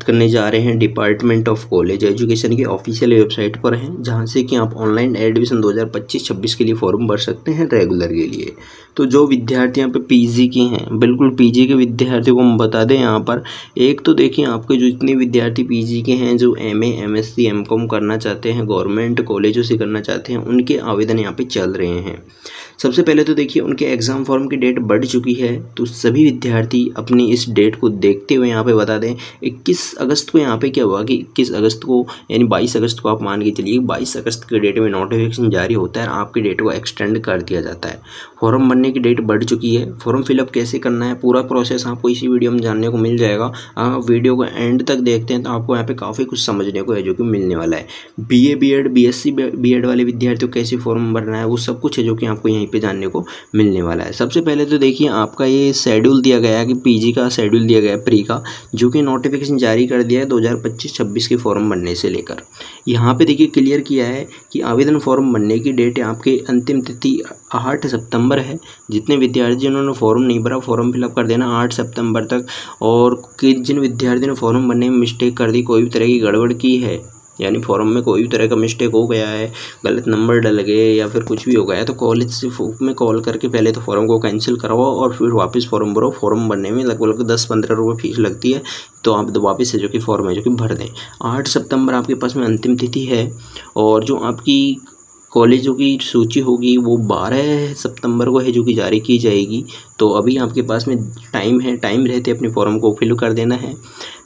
करने जा रहे हैं डिपार्टमेंट ऑफ कॉलेज एजुकेशन की ऑफिशियल वेबसाइट पर हैं, जहां से कि आप ऑनलाइन एडमिशन 2025-26 के लिए फॉर्म भर सकते हैं रेगुलर के लिए। तो जो विद्यार्थी यहाँ पे पीजी के हैं, बिल्कुल पीजी के विद्यार्थियों को हम बता दें यहाँ पर एक तो देखिए आपके जो इतने विद्यार्थी पीजी के हैं जो एमए एमएससी एमकॉम करना चाहते हैं, गवर्नमेंट कॉलेजों से करना चाहते हैं, उनके आवेदन यहाँ पे चल रहे हैं। सबसे पहले तो देखिए उनके एग्ज़ाम फॉर्म की डेट बढ़ चुकी है, तो सभी विद्यार्थी अपनी इस डेट को देखते हुए यहाँ पे बता दें 21 अगस्त को यहाँ पे क्या हुआ कि 21 अगस्त को यानी 22 अगस्त को आप मान के चलिए 22 अगस्त के डेट में नोटिफिकेशन जारी होता है, आपकी डेट को एक्सटेंड कर दिया जाता है। फॉर्म भरने की डेट बढ़ चुकी है। फॉर्म फिलअप कैसे करना है पूरा प्रोसेस आपको इसी वीडियो में जानने को मिल जाएगा। आप वीडियो को एंड तक देखते हैं तो आपको यहाँ पे काफ़ी कुछ समझने को है जो कि मिलने वाला है। बीए बीएड बीएससी बीएड वाले विद्यार्थियों को कैसे फॉर्म भरना है वो सब कुछ है जो कि आपको यहीं पे जानने को मिलने वाला है। सबसे पहले तो देखिए आपका ये शेड्यूल दिया गया है कि पीजी का शेड्यूल दिया गया है प्री का, जो कि नोटिफिकेशन जारी कर दिया है 2025-26 के फॉर्म भरने से लेकर। यहाँ पे देखिए क्लियर किया है कि आवेदन फॉर्म भरने की डेट आपके अंतिम तिथि 8 सितंबर है। जितने विद्यार्थी जिन्होंने फॉर्म नहीं भरा फॉर्म फिलअप कर देना 8 सितंबर तक। और जिन विद्यार्थियों ने फॉर्म भरने में मिस्टेक कर दी, कोई भी तरह की गड़बड़ की है, यानी फॉर्म में कोई भी तरह का मिस्टेक हो गया है, गलत नंबर डल गए या फिर कुछ भी हो गया है, तो कॉलेज से में कॉल करके पहले तो फॉर्म को कैंसिल करवाओ और फिर वापस फॉर्म भरो। फॉर्म भरने में लगभग 10-15 रुपये फीस लगती है, तो आप वापस से जो कि फॉर्म है जो कि भर दें। 8 सितंबर आपके पास में अंतिम तिथि है। और जो आपकी कॉलेजों की सूची होगी वो 12 सितंबर को है जो कि जारी की जाएगी। तो अभी आपके पास में टाइम है, टाइम रहते अपने फॉर्म को फिल कर देना है।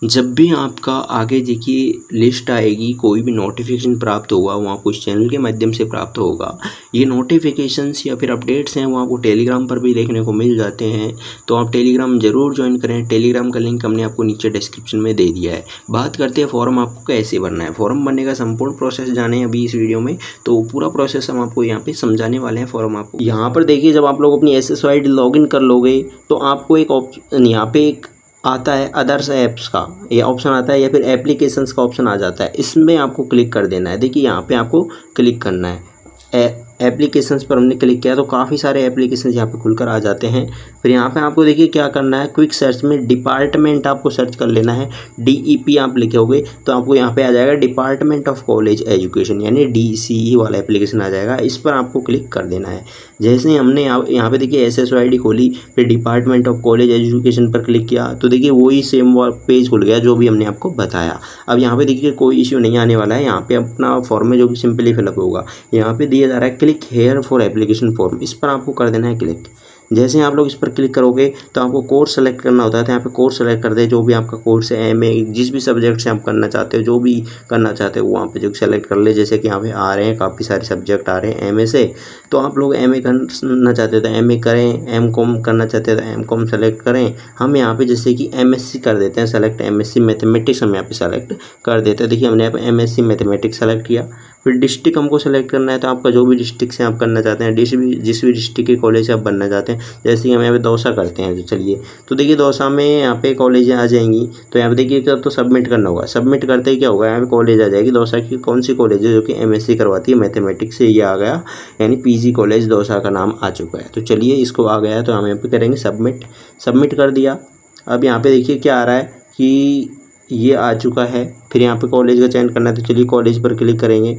जब भी आपका आगे देखिए लिस्ट आएगी, कोई भी नोटिफिकेशन प्राप्त होगा वो आपको इस चैनल के माध्यम से प्राप्त होगा। ये नोटिफिकेशंस या फिर अपडेट्स हैं वो आपको टेलीग्राम पर भी देखने को मिल जाते हैं, तो आप टेलीग्राम ज़रूर ज्वाइन करें। टेलीग्राम का लिंक हमने आपको नीचे डिस्क्रिप्शन में दे दिया है। बात करते हैं फॉर्म आपको कैसे भरना है। फॉर्म भरने का संपूर्ण प्रोसेस जाने अभी इस वीडियो में, तो पूरा प्रोसेस हम आपको यहाँ पे समझाने वाले हैं। फॉर्म आपको यहाँ पर देखिए जब आप लोग अपनी SSO ID लॉगिन कर लोगे तो आपको एक ऑप्शन यहाँ पे एक आता है अदर्स ऐप्स का ये ऑप्शन आता है या फिर एप्लीकेशंस का ऑप्शन आ जाता है। इसमें आपको क्लिक कर देना है। देखिए यहाँ पे आपको क्लिक करना है। एप्लीकेशंस पर हमने क्लिक किया तो काफ़ी सारे एप्लीकेशंस यहाँ पे खुलकर आ जाते हैं। फिर यहाँ पे आपको देखिए क्या करना है, क्विक सर्च में डिपार्टमेंट आपको सर्च कर लेना है। DEP आप लिखोगे तो आपको यहाँ पे आ जाएगा डिपार्टमेंट ऑफ कॉलेज एजुकेशन, यानी DCE वाला एप्लीकेशन आ जाएगा। इस पर आपको क्लिक कर देना है। जैसे ही हमने यहाँ पे देखिए SSO ID खोली, फिर डिपार्टमेंट ऑफ कॉलेज एजुकेशन पर क्लिक किया तो देखिए वही सेम पेज खुल गया जो भी हमने आपको बताया। अब यहाँ पे देखिए कोई इश्यू नहीं आने वाला है। यहाँ पे अपना फॉर्म है जो कि सिंपली फिलअप होगा। यहाँ पे दिया जा रहा है click here for application form, इस पर आपको कर देना है क्लिक। जैसे ही आप लोग इस पर क्लिक करोगे तो आपको कोर्स सेलेक्ट करना होता है, तो यहाँ पे कोर्स सेलेक्ट कर दे जो भी आपका कोर्स है, MA जिस भी सब्जेक्ट से आप करना चाहते हो, जो भी करना चाहते हो वहाँ पे जो सेलेक्ट कर ले। जैसे कि यहाँ पे आ रहे हैं काफ़ी सारे सब्जेक्ट आ रहे हैं MA से, तो आप लोग MA करना चाहते हो तो MA करें, MCOM करना चाहते हो तो MCOM सेलेक्ट करें। हम यहाँ पे जैसे कि MSc कर देते हैं सेलेक्ट, MSc मैथमेटिक्स हम यहाँ पे सेलेक्ट कर देते हैं। देखिए हमने यहाँ पे MSc मैथमेटिक्स सेलेक्ट किया। फिर डिस्ट्रिक्ट हमको सेलेक्ट करना है, तो आपका जो भी डिस्ट्रिक्ट से आप करना चाहते हैं, जिस भी डिस्ट्रिक्ट के कॉलेज से आप बनना चाहते हैं, जैसे कि हम यहाँ पे दौसा करते हैं तो चलिए, तो देखिए दौसा में यहाँ पे कॉलेज आ जाएंगी। तो यहाँ पे देखिए क्या तो सबमिट करना होगा। सबमिट करते ही क्या होगा, यहाँ पे कॉलेज आ जाएगी दौसा की कौन सी कॉलेज है जो कि MSc करवाती है मैथमेटिक्स से, ये आ गया यानी PG कॉलेज दौसा का नाम आ चुका है। तो चलिए इसको आ गया तो हम यहाँ पे करेंगे सबमिट। सबमिट कर दिया। अब यहाँ पे देखिए क्या आ रहा है कि ये आ चुका है। फिर यहाँ पे कॉलेज का चयन करना है, तो चलिए कॉलेज पर क्लिक करेंगे।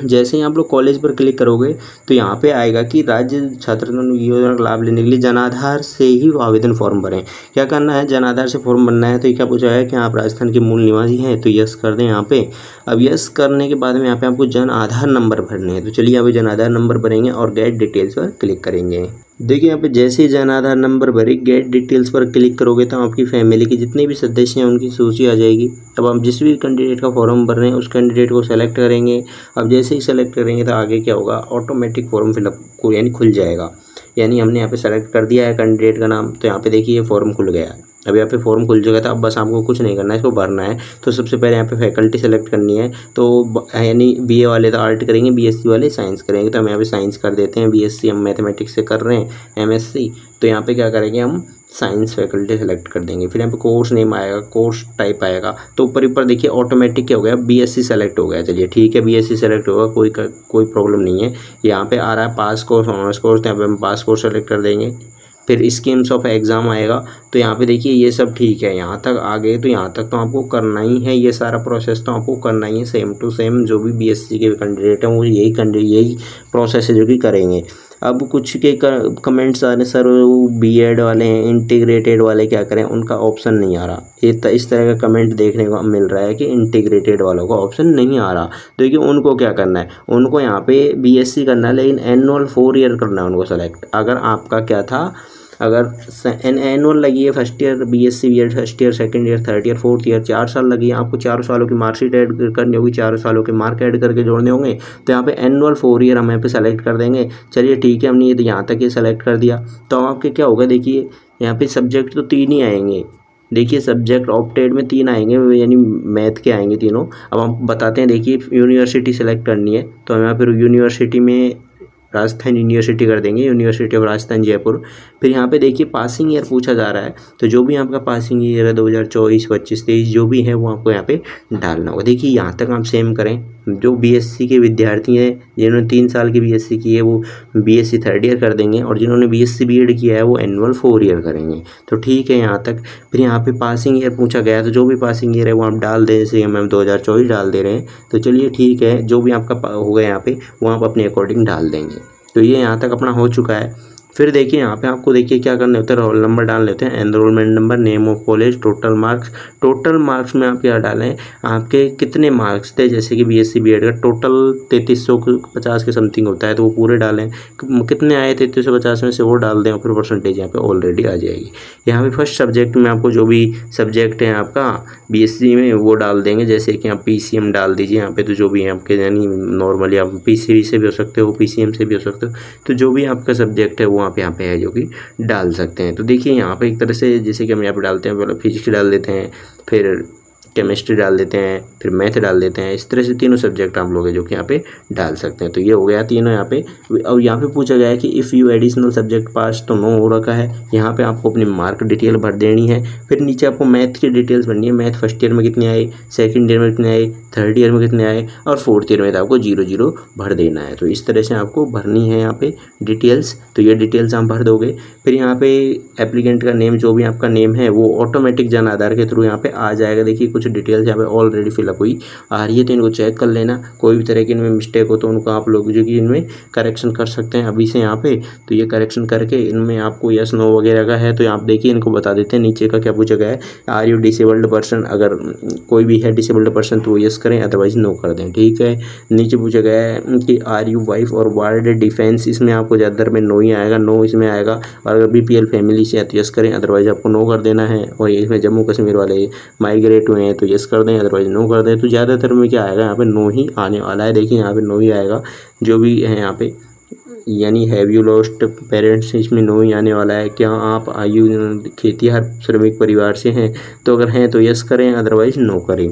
जैसे ही आप लोग कॉलेज पर क्लिक करोगे तो यहाँ पे आएगा कि राज्य छात्रवृत्ति योजना का लाभ लेने के लिए जनाधार से ही आवेदन फॉर्म भरें। क्या करना है, जनाधार से फॉर्म भरना है। तो ये क्या पूछा है कि आप राजस्थान के मूल निवासी हैं, तो यस कर दें यहाँ पे। अब यस करने के बाद में यहाँ पे आपको जन आधार नंबर भरने हैं, तो चलिए यहाँ पे जन आधार नंबर भरेंगे और गेट डिटेल्स पर क्लिक करेंगे। देखिए यहाँ पे जैसे ही जन आधार नंबर भरे गेट डिटेल्स पर क्लिक करोगे तो आपकी फैमिली के जितने भी सदस्य हैं उनकी सूची आ जाएगी। अब आप जिस भी कैंडिडेट का फॉर्म भर रहे हैं उस कैंडिडेट को सेलेक्ट करेंगे। अब जैसे ही सेलेक्ट करेंगे तो आगे क्या होगा, ऑटोमेटिक फॉर्म फिलअप को यानी खुल जाएगा। यानी हमने यहाँ पे सेलेक्ट कर दिया है कैंडिडेट का नाम, तो यहाँ पे देखिए ये फॉर्म खुल गया है। अब यहाँ पे फॉर्म खुल चुका था। अब बस आपको कुछ नहीं करना है, इसको भरना है। तो सबसे पहले यहाँ पे फैकल्टी सेलेक्ट करनी है, तो यानी BA वाले तो आर्ट करेंगे, BSc वाले साइंस करेंगे। तो हम यहाँ पे साइंस कर देते हैं। BSc हम मैथमेटिक्स से कर रहे हैं, MSc, तो यहाँ पे क्या करेंगे हम साइंस फैकल्टी सेलेक्ट कर देंगे। फिर यहाँ पे कोर्स नेम आएगा, कोर्स टाइप आएगा, तो ऊपर देखिए ऑटोमेटिक क्या हो गया, BSc सेलेक्ट हो गया। चलिए ठीक है, BSc सेलेक्ट होगा, कोई प्रॉब्लम नहीं है। यहाँ पे आ रहा है पास कोर्स ऑनर्स कोर्स, तो यहाँ पे हम पास कोर्स सेलेक्ट कर देंगे। फिर स्कीम्स ऑफ एग्ज़ाम आएगा। तो यहाँ पे देखिए ये सब ठीक है, यहाँ तक आ गए तो यहाँ तक तो आपको करना ही है, ये सारा प्रोसेस तो आपको करना ही है सेम टू सेम। जो भी बीएससी के कैंडिडेट हैं वो यही प्रोसेस है जो कि करेंगे। अब कुछ के कमेंट्स आ रहे सर वो बीएड वाले हैं, इंटीग्रेटेड वाले क्या करें, उनका ऑप्शन नहीं आ रहा। इस तरह का कमेंट देखने को मिल रहा है कि इंटीग्रेटेड वालों का ऑप्शन नहीं आ रहा। देखिए उनको क्या करना है, उनको यहाँ पे बीएससी करना है, लेकिन एनुअल 4 ईयर करना है उनको सेलेक्ट। अगर आपका क्या था, अगर एनुअल लगी है first year BSc BEd first year, second year, third year, fourth year, 4 साल लगी है, आपको 4 सालों की मार्कशीट ऐड करनी होगी, 4 सालों के मार्क ऐड करके जोड़ने होंगे। तो यहाँ पे एनुअल 4 ईयर हम यहाँ पे सेलेक्ट कर देंगे। चलिए ठीक है, हमने ये तो यहाँ तक ये सेलेक्ट कर दिया। तो आपके क्या होगा, देखिए यहाँ पे सब्जेक्ट तो 3 ही आएंगे। देखिए सब्जेक्ट ऑप्टेड में 3 आएंगे, यानी मैथ के आएंगे तीनों। अब हम बताते हैं, देखिए यूनिवर्सिटी सेलेक्ट करनी है तो हम यहाँ पर यूनिवर्सिटी में राजस्थान यूनिवर्सिटी कर देंगे, यूनिवर्सिटी ऑफ राजस्थान जयपुर। फिर यहाँ पे देखिए पासिंग ईयर पूछा जा रहा है, तो जो भी आपका पासिंग ईयर है 2024, 25, 23 जो भी है वो आपको यहाँ पे डालना होगा। देखिए यहाँ तक आप सेम करें। जो बीएससी के विद्यार्थी हैं जिन्होंने 3 साल की बीएससी की है वो बीएससी थर्ड ईयर कर देंगे, और जिन्होंने बीएससी बीएड किया है वो एनुअल 4 ईयर करेंगे। तो ठीक है यहाँ तक। फिर यहाँ पे पासिंग ईयर पूछा गया, तो जो भी पासिंग ईयर है वो आप डाल दें, जैसे हम 2024 डाल दे रहे हैं। तो चलिए ठीक है, जो भी आपका होगा यहाँ पे वो आप अपने अकॉर्डिंग डाल देंगे। तो ये यहाँ तक अपना हो चुका है। फिर देखिए यहाँ पे आपको देखिए क्या करने होते हैं, रोल नंबर डाल लेते हैं, enrolment number, name of college, total marks. Total marks में आप क्या डालें, आपके कितने मार्क्स थे, जैसे कि बीएससी बीएड का टोटल 3350 के समथिंग होता है तो वो पूरे डालें। कितने आए 3350 में से वो डाल दें, और फिर परसेंटेज यहाँ पे ऑलरेडी आ जाएगी। यहाँ पे फर्स्ट सब्जेक्ट में आपको जो भी सब्जेक्ट है आपका बीएससी में वो डाल देंगे, जैसे कि आप पीसीएम डाल दीजिए यहाँ पे। तो जो भी है आपके, यानी नॉर्मली आप पीसीबी से भी हो सकते हो, पीसीएम से भी हो सकते हो, तो जो भी आपका सब्जेक्ट है वो आप यहाँ पे है जो कि डाल सकते हैं। तो देखिए यहाँ पे एक तरह से जैसे कि हम यहाँ पे डालते हैं, पहले फिजिक्स डाल देते हैं, फिर केमिस्ट्री डाल देते हैं, फिर मैथ डाल देते हैं। इस तरह से तीनों सब्जेक्ट आप लोग हैं जो कि यहाँ पे डाल सकते हैं। तो ये हो गया तीनों यहाँ पे। और यहाँ पे पूछा गया है कि इफ़ यू एडिशनल सब्जेक्ट पास, तो नो हो रखा है। यहाँ पे आपको अपनी मार्क डिटेल भर देनी है। फिर नीचे आपको मैथ की डिटेल्स भरनी है, मैथ फर्स्ट ईयर में कितने आए, सेकेंड ईयर में कितने आए, थर्ड ईयर में कितने आए, और फोर्थ ईयर में तो आपको 0 भर देना है। तो इस तरह से आपको भरनी है यहाँ पे डिटेल्स। तो ये डिटेल्स आप भर दोगे। फिर यहाँ पे एप्लीकेंट का नेम, जो भी आपका नेम है वो ऑटोमेटिक जन आधार के थ्रू यहाँ पे आ जाएगा। देखिए कुछ डिटेल्स यहाँ पे ऑलरेडी फिलअप हुई आ रही है, तो इनको चेक कर लेना। कोई भी तरह की इनमें मिस्टेक हो तो उनको आप लोग जो कि इनमें करेक्शन कर सकते हैं अभी से यहाँ पे। तो ये करेक्शन करके इनमें आपको यस नो वगैरह का है तो आप देखिए इनको बता देते हैं। नीचे का क्या पूछा गया है, आर यू डिसेबल्ड पर्सन, अगर कोई भी है डिसेबल्ड पर्सन तो वो यस करें, अदरवाइज नो कर दें। ठीक है। नीचे पूछा गया है कि आर यू वाइफ और वार्ड डिफेंस, इसमें आपको ज़्यादातर में नो ही आएगा, नो इसमें आएगा। और अगर बीपीएल फैमिली से है तो यस करें, अदरवाइज आपको नो कर देना है। और इसमें जम्मू कश्मीर वाले माइग्रेट हुए हैं तो यस कर दें, अदरवाइज नो कर दें। तो ज़्यादातर में क्या आएगा, यहाँ पे नो ही आने वाला है। देखिए यहाँ पे नो ही आएगा जो भी है यहाँ पे, यानी हैव यू लॉस्ट पेरेंट्स, इसमें नो ही आने वाला है। क्या आप आयु खेतिहर श्रमिक परिवार से हैं, तो अगर हैं तो यस करें, अदरवाइज नो करें।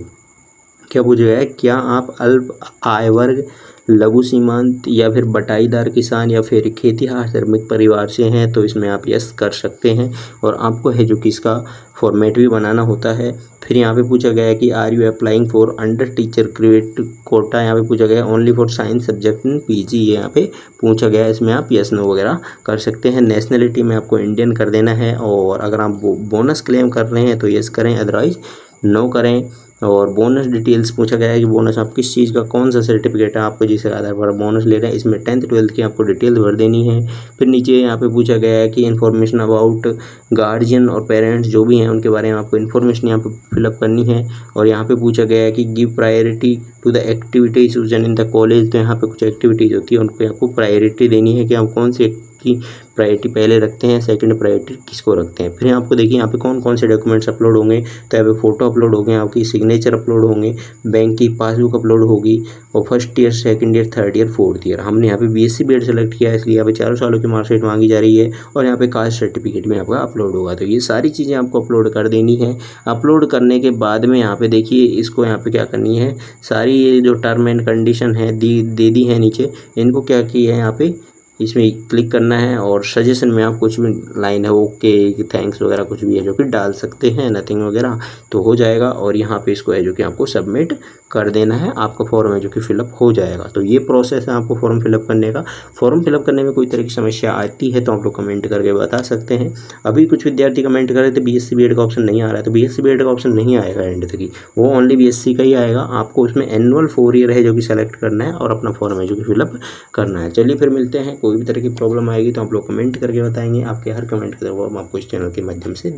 क्या पूछा गया है, क्या आप अल्प आय वर्ग, लघु सीमांत या फिर बटाईदार किसान या फिर खेतिहर श्रमिक परिवार से हैं, तो इसमें आप यस कर सकते हैं। और आपको है जो कि इसका फॉर्मेट भी बनाना होता है। फिर यहाँ पे पूछा गया है कि are you applying for under teacher grade quota, यहाँ पे पूछा गया है only for science subject in PG, ये यहाँ पे पूछा गया है। इसमें आप यस नो वगैरह कर सकते हैं। नेशनलिटी में आपको इंडियन कर देना है। और अगर आप बोनस क्लेम कर रहे हैं तो यस करें, अदरवाइज नो करें। और बोनस डिटेल्स पूछा गया है कि बोनस आप किस चीज़ का, कौन सा सर्टिफिकेट है आपको जिसके आधार पर बोनस ले रहे हैं, इसमें 10th 12th की आपको डिटेल्स भर देनी है। फिर नीचे यहाँ पे पूछा गया है कि इन्फॉर्मेशन अबाउट गार्जियन और पेरेंट्स जो भी हैं उनके बारे में आपको इन्फॉर्मेशन यहाँ पे फिलअप करनी है। और यहाँ पे पूछा गया है कि give priority to the activities using in the college, तो यहाँ पे कुछ एक्टिविटीज़ होती है उन पर आपको प्रायोरिटी देनी है कि आप कौन सी की प्रायोरिटी पहले रखते हैं, सेकंड प्रायोरिटी किसको रखते हैं। फिर आपको देखिए यहाँ पे कौन कौन से डॉक्यूमेंट्स अपलोड होंगे, तो यहाँ पे फ़ोटो अपलोड होंगे, आपकी सिग्नेचर अपलोड होंगे, बैंक की पासबुक अपलोड होगी, और first year, second year, third year, fourth year. हमने यहाँ पे बीएससी बीएड सेलेक्ट किया है इसलिए यहाँ पे 4 सालों की मार्कशीट मांगी जा रही है। और यहाँ पे कास्ट सर्टिफिकेट में आपका अपलोड होगा। तो ये सारी चीज़ें आपको अपलोड कर देनी है। अपलोड करने के बाद में यहाँ पे देखिए इसको यहाँ पे क्या करनी है, सारी ये जो टर्म एंड कंडीशन है दे दी है नीचे, इनको क्या किया है यहाँ पे इसमें क्लिक करना है और सजेशन में आप कुछ भी लाइन है ओके थैंक्स वगैरह कुछ भी है जो कि डाल सकते हैं, नथिंग वगैरह तो हो जाएगा। और यहाँ पे इसको है जो कि आपको सबमिट कर देना है, आपका फॉर्म है जो कि फिलअप हो जाएगा। तो ये प्रोसेस है आपको फॉर्म फिलअप करने का। फॉर्म फिलअप करने में कोई तरह की समस्या आती है तो आप लोग कमेंट करके बता सकते हैं। अभी कुछ विद्यार्थी कमेंट कर रहे थे बीएससी बीएड का ऑप्शन नहीं आ रहा है, तो बीएससी बीएड का ऑप्शन नहीं आएगा एंड तक ही, वो ओनली बीएससी का ही आएगा। आपको उसमें एनुअल 4 ईयर है जो कि सेलेक्ट करना है और अपना फॉर्म है जो कि फिलअप करना है। चलिए फिर मिलते हैं, कोई भी तरह की प्रॉब्लम आएगी तो आप लोग कमेंट करके बताएंगे, आपके हर कमेंट का जवाब आपको इस चैनल के माध्यम से